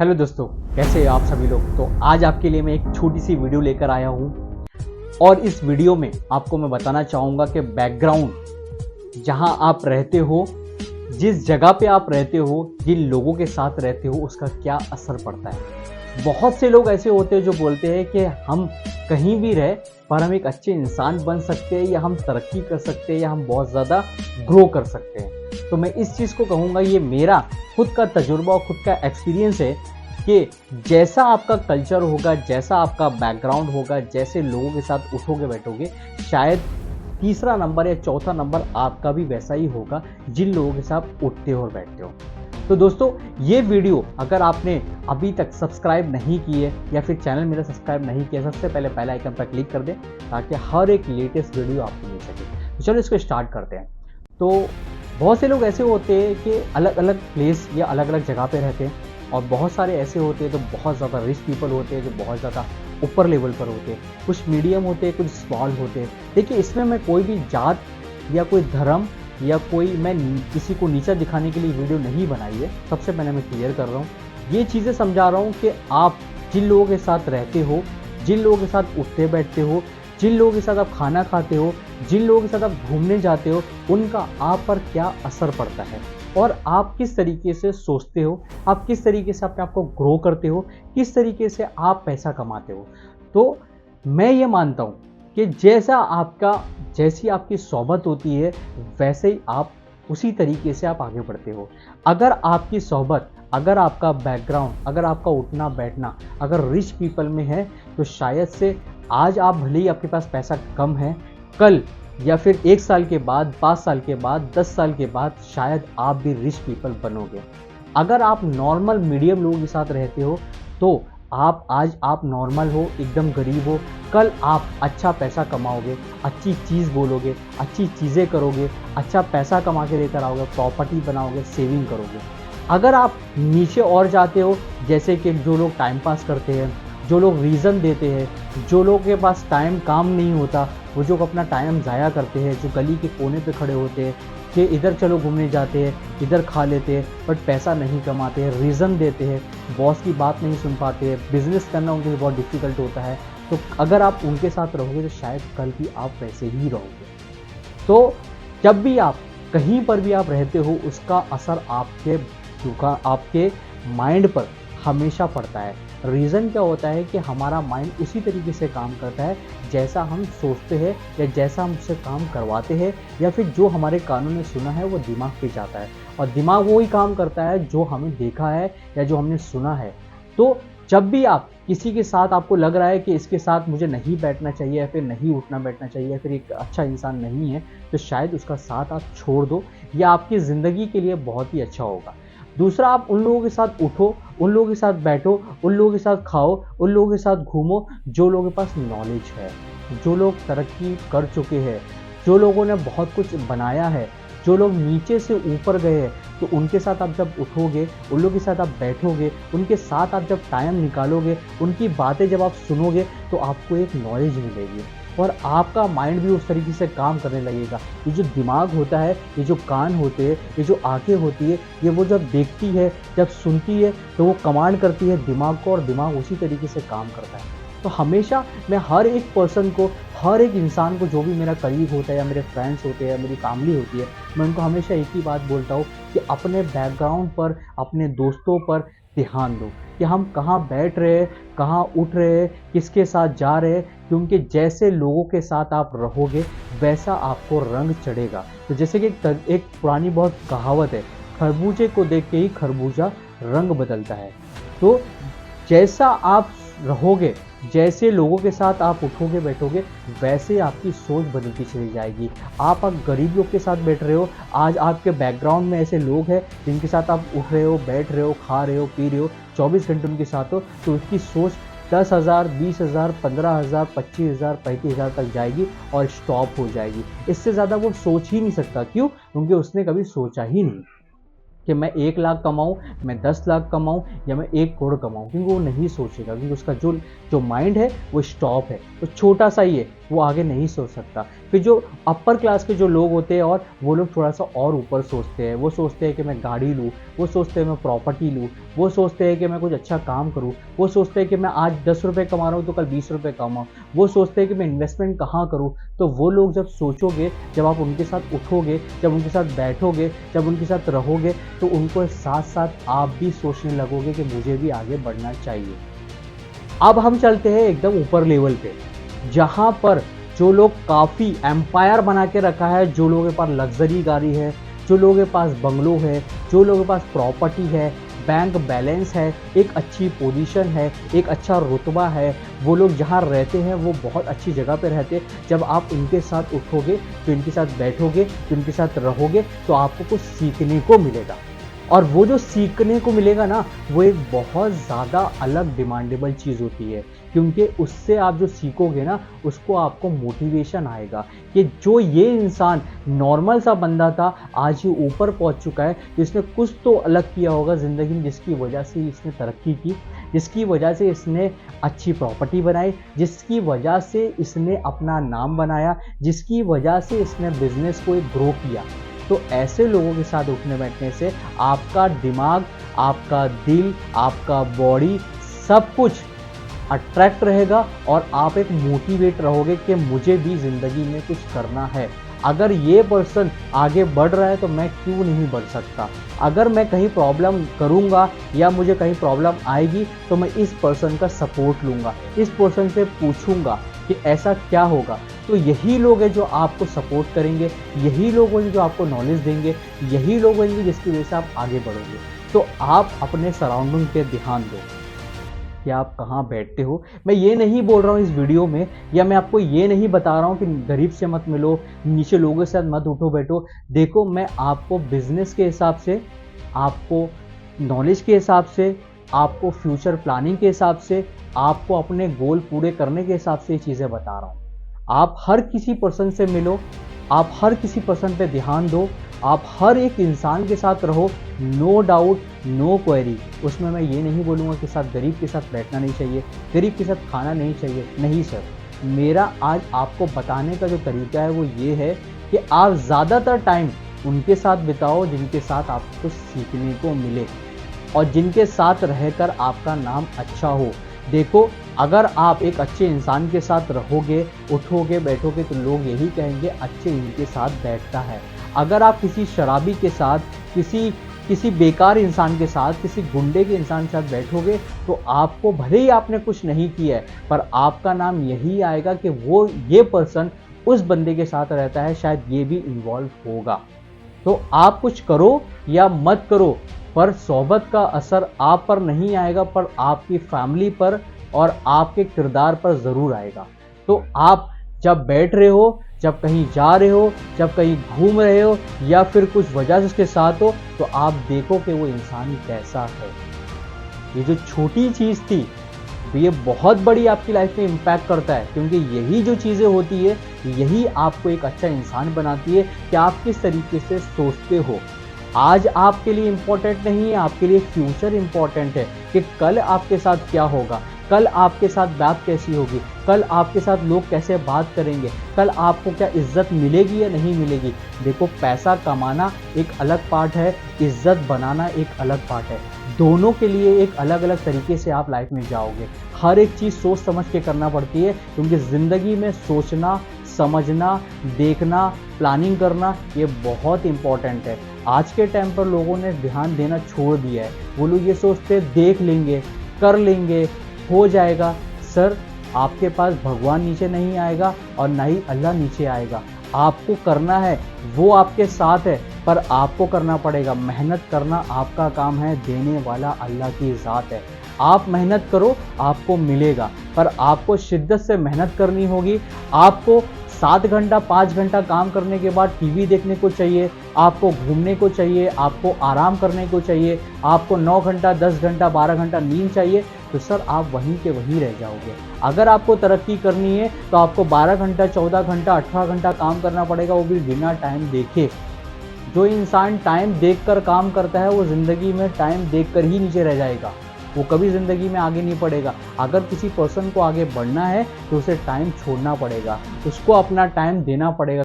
Hello दोस्तों, कैसे हैं आप सभी लोग। तो आज आपके लिए मैं एक छोटी सी वीडियो लेकर आया हूं और इस वीडियो में आपको मैं बताना चाहूँगा कि बैकग्राउंड जहां आप रहते हो, जिस जगह पे आप रहते हो, जिन लोगों के साथ रहते हो, उसका क्या असर पड़ता है। बहुत से लोग ऐसे होते हैं जो बोलते हैं कि हम कहीं भी रहे पर हम एक अच्छे इंसान बन सकते हैं, या हम तरक्की कर सकते हैं, या हम बहुत ज़्यादा ग्रो कर सकते हैं। तो मैं इस चीज़ को कहूँगा, ये मेरा खुद का तजुर्बा और खुद का एक्सपीरियंस है कि जैसा आपका कल्चर होगा, जैसा आपका बैकग्राउंड होगा, जैसे लोगों के साथ उठोगे बैठोगे, शायद तीसरा नंबर या चौथा नंबर आपका भी वैसा ही होगा जिन लोगों के साथ उठते हो और बैठते हो। तो दोस्तों, ये वीडियो अगर आपने अभी तक सब्सक्राइब नहीं की है या फिर चैनल मेरा सब्सक्राइब नहीं किया, सबसे पहले बेल आइकन पर क्लिक कर दें ताकि हर एक लेटेस्ट वीडियो आपको मिल सके। तो चलो इसको स्टार्ट करते हैं। तो बहुत से लोग ऐसे होते हैं कि अलग अलग प्लेस या अलग अलग जगह पे रहते हैं, और बहुत सारे ऐसे होते हैं जो बहुत ज़्यादा रिच पीपल होते हैं, जो बहुत ज़्यादा ऊपर लेवल पर होते हैं, कुछ मीडियम होते हैं, कुछ स्मॉल होते हैं। देखिए, इसमें मैं कोई भी जात या कोई धर्म या कोई मैं किसी को नीचा दिखाने के लिए वीडियो नहीं बनाई है। सबसे पहले मैं क्लियर कर रहा हूँ, ये चीज़ें समझा रहा हूँ कि आप जिन लोगों के साथ रहते हो, जिन लोगों के साथ उठते बैठते हो, जिन लोगों के साथ आप खाना खाते हो, जिन लोगों के साथ आप घूमने जाते हो, उनका आप पर क्या असर पड़ता है और आप किस तरीके से सोचते हो, आप किस तरीके से अपने आप को ग्रो करते हो, किस तरीके से आप पैसा कमाते हो। तो मैं ये मानता हूँ कि जैसी आपकी सोहबत होती है, वैसे ही आप उसी तरीके से आप आगे बढ़ते हो। अगर आपकी सोहबत, अगर आपका बैकग्राउंड, अगर आपका उठना बैठना अगर रिच पीपल में है, तो शायद से आज आप भले ही आपके पास पैसा कम है, कल या फिर 1 साल के बाद, 5 साल के बाद, 10 साल के बाद शायद आप भी रिच पीपल बनोगे। अगर आप नॉर्मल मीडियम लोगों के साथ रहते हो, तो आज आप नॉर्मल हो, एकदम गरीब हो, कल आप अच्छा पैसा कमाओगे, अच्छी चीज़ बोलोगे, अच्छी चीज़ें करोगे, अच्छा पैसा कमा के लेकर आओगे, प्रॉपर्टी बनाओगे, सेविंग करोगे। अगर आप नीचे और जाते हो, जैसे कि जो लोग टाइम पास करते हैं, जो लोग रीज़न देते हैं, जो लोगों के पास काम नहीं होता, वो जो अपना टाइम ज़ाया करते हैं, जो गली के कोने पे खड़े होते हैं कि इधर चलो घूमने जाते हैं, इधर खा लेते हैं, बट पैसा नहीं कमाते हैं, रीज़न देते हैं, बॉस की बात नहीं सुन पाते हैं, बिजनेस करना उनके लिए बहुत डिफ़िकल्ट होता है। तो अगर आप उनके साथ रहोगे तो शायद कल भी आप वैसे ही रहोगे। तो जब भी आप कहीं पर भी आप रहते हो, उसका असर आपके माइंड पर हमेशा पड़ता है। रीज़न क्या होता है कि हमारा माइंड उसी तरीके से काम करता है जैसा हम सोचते हैं, या जैसा हम उससे काम करवाते हैं, या फिर जो हमारे कानों ने सुना है वो दिमाग पे जाता है, और दिमाग वही काम करता है जो हमें देखा है या जो हमने सुना है। तो जब भी आप किसी के साथ आपको लग रहा है कि इसके साथ मुझे नहीं बैठना चाहिए, या फिर नहीं उठना बैठना चाहिए, या फिर एक अच्छा इंसान नहीं है, तो शायद उसका साथ आप छोड़ दो, या आपकी ज़िंदगी के लिए बहुत ही अच्छा होगा। दूसरा, आप उन लोगों के साथ उठो, उन लोगों के साथ बैठो, उन लोगों के साथ खाओ, उन लोगों के साथ घूमो जो लोगों के पास नॉलेज है, जो लोग तरक्की कर चुके हैं, जो लोगों ने बहुत कुछ बनाया है, जो लोग नीचे से ऊपर गए हैं। तो उनके साथ आप जब उठोगे, उन लोगों के साथ आप बैठोगे, उनके साथ आप जब टाइम निकालोगे, उनकी बातें जब आप सुनोगे, तो आपको एक नॉलेज मिलेगी और आपका माइंड भी उस तरीके से काम करने लगेगा। ये जो दिमाग होता है, ये जो कान होते हैं, ये जो आंखें होती है, ये वो जब देखती है, जब सुनती है, तो वो कमांड करती है दिमाग को, और दिमाग उसी तरीके से काम करता है। तो हमेशा मैं हर एक पर्सन को, हर एक इंसान को, जो भी मेरा करीब होता है या मेरे फ्रेंड्स होते हैं या मेरी फैमिली होती है, मैं उनको हमेशा एक ही बात बोलता हूँ कि अपने बैकग्राउंड पर, अपने दोस्तों पर ध्यान दो कि हम कहाँ बैठ रहे हैं, कहाँ उठ रहे हैं, किसके साथ जा रहे हैं, क्योंकि जैसे लोगों के साथ आप रहोगे वैसा आपको रंग चढ़ेगा। तो जैसे कि एक पुरानी बहुत कहावत है, खरबूजे को देख के ही खरबूजा रंग बदलता है। तो जैसा आप रहोगे, जैसे लोगों के साथ आप उठोगे बैठोगे, वैसे आपकी सोच बदलती चली जाएगी। आप गरीब लोग के साथ बैठ रहे हो, आज आपके बैकग्राउंड में ऐसे लोग हैं जिनके साथ आप उठ रहे हो, बैठ रहे हो, खा रहे हो, पी रहे हो, 24 घंटे उनके साथ हो, तो उसकी सोच 10,000, 20,000, 15,000, 25,000, 35,000 तक जाएगी और स्टॉप हो जाएगी। इससे ज़्यादा वो सोच ही नहीं सकता। क्यों? क्योंकि उसने कभी सोचा ही नहीं कि मैं 1 लाख कमाऊँ, मैं 10 लाख कमाऊँ, या मैं 1 करोड़ कमाऊँ, क्योंकि वो नहीं सोचेगा, क्योंकि उसका जो माइंड है वो स्टॉप है, वो छोटा सा ही है, वो आगे नहीं सोच सकता। फिर जो अपर क्लास के जो लोग होते हैं और वो लोग थोड़ा सा और ऊपर सोचते हैं, वो सोचते हैं कि मैं गाड़ी लूँ, वो सोचते हैं मैं प्रॉपर्टी लूँ, वो सोचते हैं कि मैं कुछ अच्छा काम करूँ, वो सोचते हैं कि मैं आज 10 रुपये कमा रहा हूँ तो कल 20 रुपये कमाऊँ, वो सोचते हैं कि मैं इन्वेस्टमेंट कहाँ करूँ। तो वो लोग जब सोचोगे, जब आप उनके साथ उठोगे, जब उनके साथ बैठोगे, जब उनके साथ रहोगे, तो उनको साथ साथ आप भी सोचने लगोगे कि मुझे भी आगे बढ़ना चाहिए। अब हम चलते हैं एकदम ऊपर लेवल पे, जहाँ पर जो लोग काफ़ी एम्पायर बना के रखा है, जो लोगों के पास लग्जरी गाड़ी है, जो लोगों के पास बंगलो है, जो लोगों के पास प्रॉपर्टी है, बैंक बैलेंस है, एक अच्छी पोजीशन है, एक अच्छा रुतबा है, वो लोग जहाँ रहते हैं वो बहुत अच्छी जगह पे रहते हैं। जब आप इनके साथ उठोगे, तो इनके साथ बैठोगे, तो इनके साथ रहोगे, तो आपको कुछ सीखने को मिलेगा। और वो जो सीखने को मिलेगा ना, वो एक बहुत ज़्यादा अलग डिमांडेबल चीज़ होती है, क्योंकि उससे आप जो सीखोगे ना, उसको आपको मोटिवेशन आएगा कि जो ये इंसान नॉर्मल सा बंदा था, आज ये ऊपर पहुंच चुका है, तो इसने कुछ तो अलग किया होगा ज़िंदगी में, जिसकी वजह से इसने तरक्की की, जिसकी वजह से इसने अच्छी प्रॉपर्टी बनाई, जिसकी वजह से इसने अपना नाम बनाया, जिसकी वजह से इसने बिजनेस को एक ग्रो किया। तो ऐसे लोगों के साथ उठने बैठने से आपका दिमाग, आपका दिल, आपका बॉडी, सब कुछ अट्रैक्ट रहेगा और आप एक मोटिवेट रहोगे कि मुझे भी ज़िंदगी में कुछ करना है। अगर ये पर्सन आगे बढ़ रहा है तो मैं क्यों नहीं बढ़ सकता। अगर मैं कहीं प्रॉब्लम करूँगा या मुझे कहीं प्रॉब्लम आएगी तो मैं इस पर्सन का सपोर्ट लूँगा, इस पर्सन से पूछूँगा कि ऐसा क्या होगा। तो यही लोग हैं जो आपको सपोर्ट करेंगे, यही लोग होंगे जो आपको नॉलेज देंगे, यही लोग होंगे जिसकी वजह से आप आगे बढ़ोगे। तो आप अपने सराउंडिंग पे ध्यान दो कि आप कहाँ बैठते हो। मैं ये नहीं बोल रहा हूँ इस वीडियो में, या मैं आपको ये नहीं बता रहा हूँ कि गरीब से मत मिलो, नीचे लोगों के साथ मत उठो बैठो। देखो, मैं आपको बिजनेस के हिसाब से, आपको नॉलेज के हिसाब से, आपको फ्यूचर प्लानिंग के हिसाब से, आपको अपने गोल पूरे करने के हिसाब से ये चीज़ें बता रहा हूँ। आप हर किसी पर्सन से मिलो, आप हर किसी पर्सन पे ध्यान दो, आप हर एक इंसान के साथ रहो, नो डाउट, नो क्वेरी। उसमें मैं ये नहीं बोलूँगा कि साथ गरीब के साथ बैठना नहीं चाहिए, गरीब के साथ खाना नहीं चाहिए, नहीं सर। मेरा आज आपको बताने का जो तरीका है वो ये है कि आप ज़्यादातर टाइम उनके साथ बिताओ जिनके साथ आपको कुछ सीखने को मिले और जिनके साथ रहकर आपका नाम अच्छा हो। देखो, अगर आप एक अच्छे इंसान के साथ रहोगे, उठोगे, बैठोगे, तो लोग यही कहेंगे अच्छे इनके साथ बैठता है। अगर आप किसी शराबी के साथ, किसी बेकार इंसान के साथ, किसी गुंडे के इंसान के साथ बैठोगे, तो आपको भले ही आपने कुछ नहीं किया है, पर आपका नाम यही आएगा कि ये पर्सन उस बंदे के साथ रहता है, शायद ये भी इन्वॉल्व होगा। तो आप कुछ करो या मत करो, पर सोहबत का असर आप पर नहीं आएगा, पर आपकी फैमिली पर और आपके किरदार पर ज़रूर आएगा। तो आप जब बैठ रहे हो, जब कहीं जा रहे हो, जब कहीं घूम रहे हो, या फिर कुछ वजह से उसके साथ हो, तो आप देखो कि वो इंसान कैसा है। ये जो छोटी चीज़ थी, ये बहुत बड़ी आपकी लाइफ में इम्पैक्ट करता है, क्योंकि यही जो चीज़ें होती है, यही आपको एक अच्छा इंसान बनाती है कि आप किस तरीके से सोचते हो। आज आपके लिए इम्पोर्टेंट नहीं है, आपके लिए फ्यूचर इम्पोर्टेंट है कि कल आपके साथ क्या होगा, कल आपके साथ बात कैसी होगी, कल आपके साथ लोग कैसे बात करेंगे, कल आपको क्या इज्जत मिलेगी या नहीं मिलेगी। देखो, पैसा कमाना एक अलग पार्ट है, इज्जत बनाना एक अलग पार्ट है। दोनों के लिए एक अलग अलग तरीके से आप लाइफ में जाओगे। हर एक चीज़ सोच समझ के करना पड़ती है, क्योंकि ज़िंदगी में सोचना, समझना, देखना, प्लानिंग करना, ये बहुत इंपॉर्टेंट है। आज के टाइम पर लोगों ने ध्यान देना छोड़ दिया है। वो लोग ये सोचते देख लेंगे, कर लेंगे, हो जाएगा। सर, आपके पास भगवान नीचे नहीं आएगा और ना ही अल्लाह नीचे आएगा। आपको करना है, वो आपके साथ है, पर आपको करना पड़ेगा। मेहनत करना आपका काम है, देने वाला अल्लाह की ज़ात है। आप मेहनत करो, आपको मिलेगा, पर आपको शिद्दत से मेहनत करनी होगी। आपको 7 घंटा 5 घंटा काम करने के बाद टीवी देखने को चाहिए, आपको घूमने को चाहिए, आपको आराम करने को चाहिए, आपको 9 घंटा 10 घंटा 12 घंटा नींद चाहिए, तो सर आप वहीं के वहीं रह जाओगे। अगर आपको तरक्की करनी है तो आपको 12 घंटा 14 घंटा 18 घंटा काम करना पड़ेगा, वो भी बिना टाइम देखे। जो इंसान टाइम देखकर काम करता है वो ज़िंदगी में टाइम देखकर ही नीचे रह जाएगा। वो कभी ज़िंदगी में आगे नहीं बढ़ेगा। अगर किसी पर्सन को आगे बढ़ना है तो उसे टाइम छोड़ना पड़ेगा, उसको अपना टाइम देना पड़ेगा।